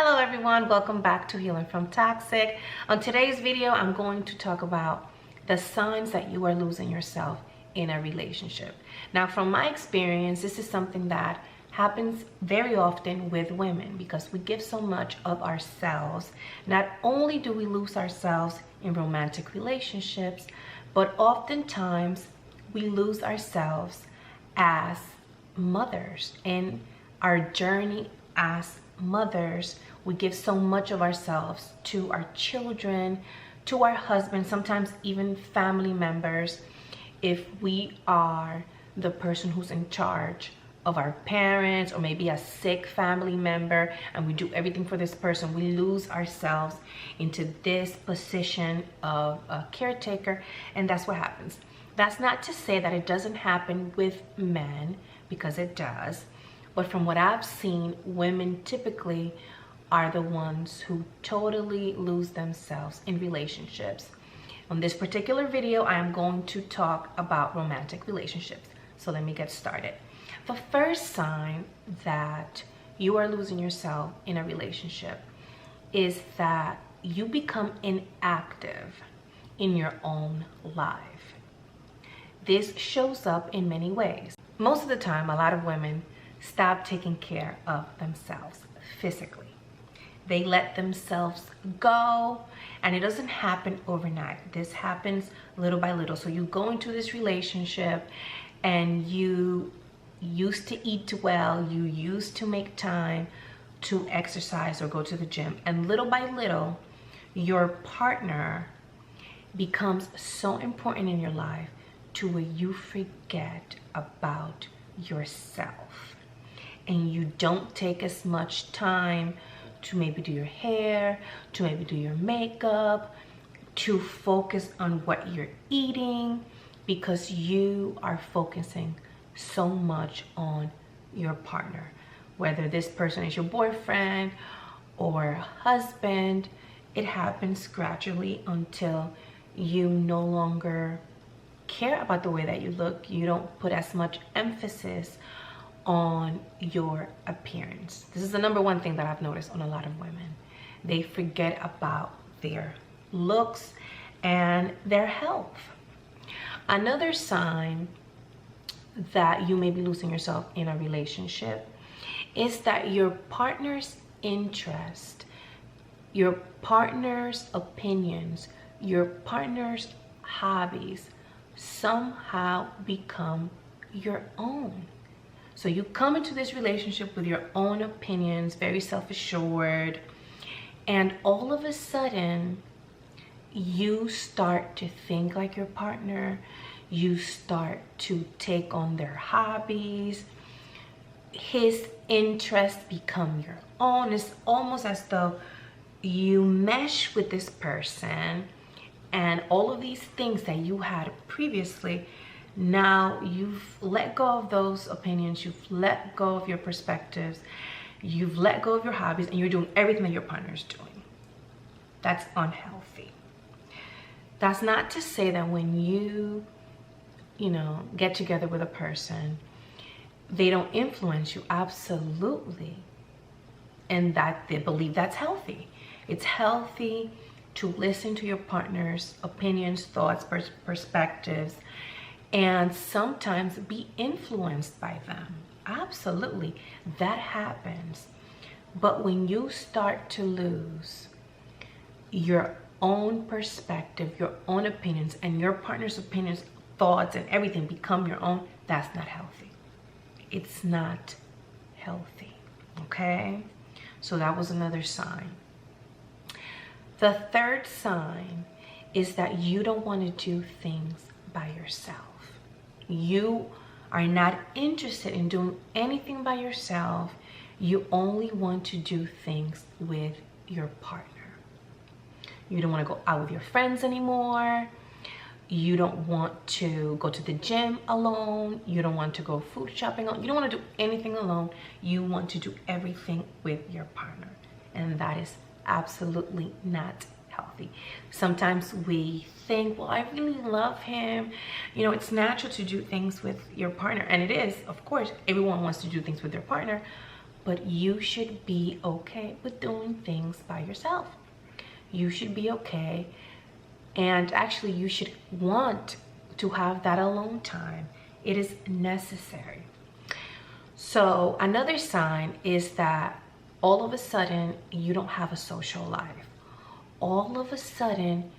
Hello everyone, welcome back to Healing from Toxic. On today's video, I'm going to talk about the signs that you are losing yourself in a relationship. Now, from my experience, this is something that happens very often with women because we give so much of ourselves. Not only do we lose ourselves in romantic relationships, but oftentimes we lose ourselves as mothers in our journey as mothers. We give so much of ourselves to our children, to our husbands, sometimes even family members. If we are the person who's in charge of our parents or maybe a sick family member and we do everything for this person, we lose ourselves into this position of a caretaker, and that's what happens. That's not to say that it doesn't happen with men, because it does. But from what I've seen, women typically are the ones who totally lose themselves in relationships. On this particular video, I am going to talk about romantic relationships. So let me get started. The first sign that you are losing yourself in a relationship is that you become inactive in your own life. This shows up in many ways. Most of the time, a lot of women stop taking care of themselves physically. They let themselves go, and it doesn't happen overnight. This happens little by little. So you go into this relationship and you used to eat well, you used to make time to exercise or go to the gym, and little by little your partner becomes so important in your life to where you forget about yourself. And you don't take as much time to maybe do your hair, to maybe do your makeup, to focus on what you're eating, because you are focusing so much on your partner. Whether this person is your boyfriend or husband, it happens gradually until you no longer care about the way that you look. You don't put as much emphasis on your appearance. This is the number one thing that I've noticed on a lot of women. They forget about their looks and their health. Another sign that you may be losing yourself in a relationship is that your partner's interest, your partner's opinions, your partner's hobbies somehow become your own. So you come into this relationship with your own opinions, very self-assured, and all of a sudden you start to think like your partner. You start to take on their hobbies. His interests become your own. It's almost as though you mesh with this person, and all of these things that you had previously, now you've let go of those opinions, you've let go of your perspectives, you've let go of your hobbies, and you're doing everything that your partner's doing. That's unhealthy. That's not to say that when you get together with a person, they don't influence you. Absolutely. And that they believe that's healthy. It's healthy to listen to your partner's opinions, thoughts, perspectives, and sometimes be influenced by them. Absolutely, that happens. But when you start to lose your own perspective, your own opinions, and your partner's opinions, thoughts, and everything become your own, that's not healthy. It's not healthy, okay? So that was another sign. The third sign is that you don't want to do things by yourself. You are not interested in doing anything by yourself. You only want to do things with your partner. You don't want to go out with your friends anymore. You don't want to go to the gym alone. You don't want to go food shopping alone. You don't want to do anything alone. You want to do everything with your partner. And that is absolutely not healthy. Sometimes we think, well, I really love him. It's natural to do things with your partner. And it is, of course, everyone wants to do things with their partner. but you should be okay with doing things by yourself. You should be okay, and actually you should want to have that alone time. It is necessary. So another sign is that all of a sudden you don't have a social life. All of a sudden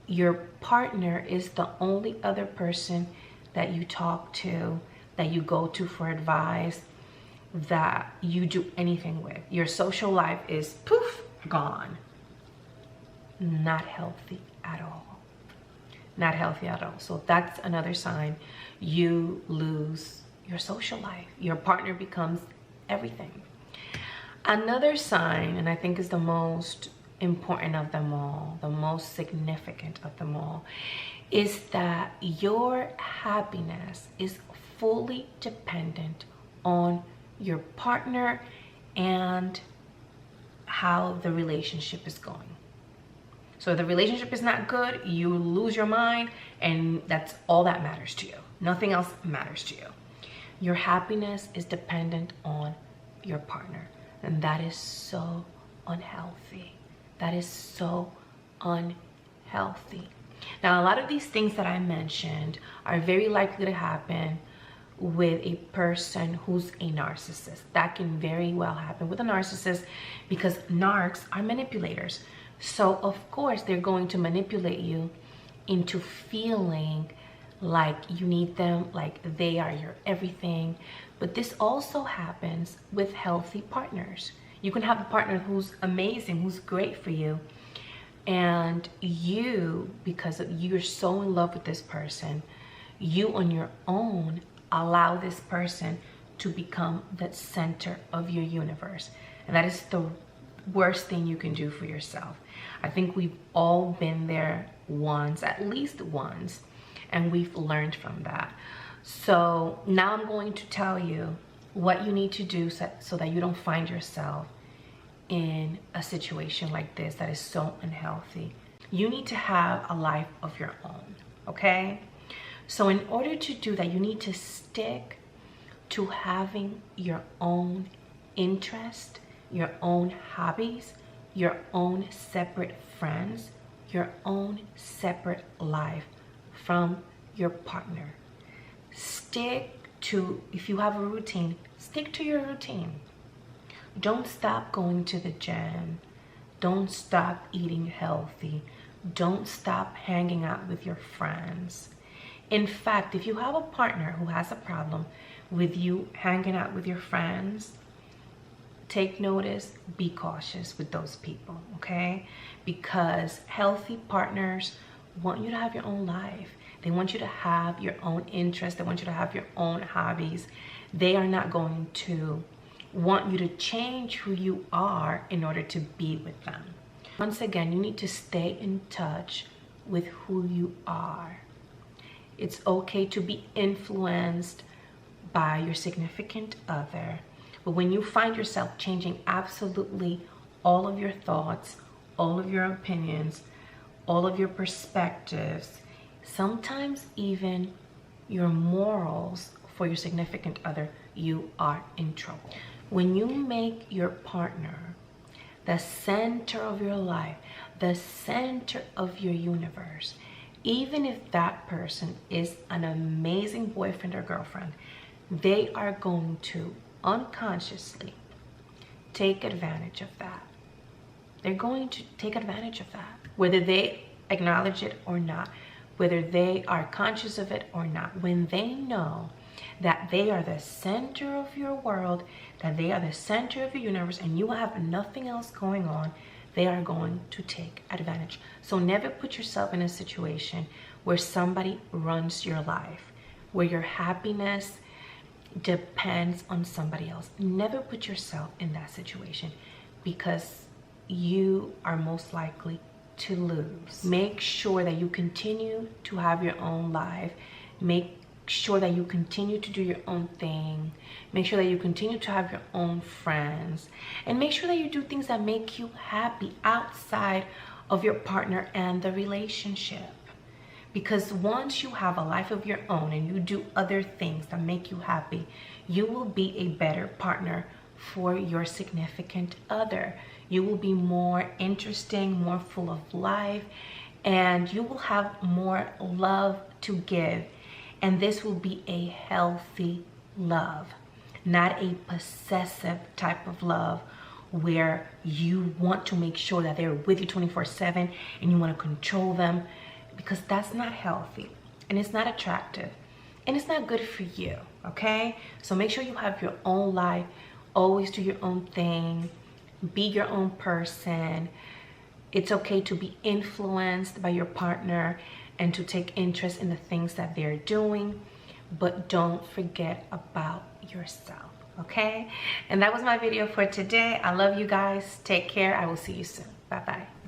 your partner is the only other person that you talk to, that you go to for advice, that you do anything with. Your social life is poof, gone. Not healthy at all. Not healthy at all. So that's another sign you lose your social life. Your partner becomes everything. Another sign, and I think is the most important of them all, the most significant of them all, is that your happiness is fully dependent on your partner and how the relationship is going. So if the relationship is not good, you lose your mind, and that's all that matters to you. Nothing else matters to you. Your happiness is dependent on your partner, and that is so unhealthy. That is so unhealthy. Now, a lot of these things that I mentioned are very likely to happen with a person who's a narcissist. That can very well happen with a narcissist because narcs are manipulators. So of course they're going to manipulate you into feeling like you need them, like they are your everything. But this also happens with healthy partners. You can have a partner who's amazing, who's great for you, and you, because you're so in love with this person, you on your own allow this person to become the center of your universe. And that is the worst thing you can do for yourself. I think we've all been there once, at least once, and we've learned from that. So now I'm going to tell you what you need to do so that you don't find yourself in a situation like this that is so unhealthy. You need to have a life of your own, okay? So in order to do that, you need to stick to having your own interest, your own hobbies, your own separate friends, your own separate life from your partner. Stick to, if you have a routine, stick to your routine. Don't stop going to the gym. Don't stop eating healthy. Don't stop hanging out with your friends. In fact, if you have a partner who has a problem with you hanging out with your friends, take notice, be cautious with those people, okay? Because healthy partners want you to have your own life. They want you to have your own interests. They want you to have your own hobbies. They are not going to want you to change who you are in order to be with them. Once again, you need to stay in touch with who you are. It's okay to be influenced by your significant other, but when you find yourself changing absolutely all of your thoughts, all of your opinions, all of your perspectives, sometimes even your morals for your significant other, you are in trouble. When you make your partner the center of your life, the center of your universe, even if that person is an amazing boyfriend or girlfriend, they are going to unconsciously take advantage of that. They're going to take advantage of that, whether they acknowledge it or not, whether they are conscious of it or not. When they know that they are the center of your world, that they are the center of the universe, and you have nothing else going on, they are going to take advantage. So never put yourself in a situation where somebody runs your life, where your happiness depends on somebody else. Never put yourself in that situation, because you are most likely to lose. Make sure that you continue to have your own life. Make sure that you continue to do your own thing. Make sure that you continue to have your own friends, and make sure that you do things that make you happy outside of your partner and the relationship. Because once you have a life of your own and you do other things that make you happy, you will be a better partner for your significant other. You will be more interesting, more full of life, and you will have more love to give. And this will be a healthy love, not a possessive type of love where you want to make sure that they're with you 24/7 and you want to control them, because that's not healthy and it's not attractive and it's not good for you. Okay, so make sure you have your own life, always do your own thing, be your own person. It's okay to be influenced by your partner and to take interest in the things that they're doing, but don't forget about yourself. Okay, and that was my video for today. I love you guys. Take care. I will see you soon. Bye bye.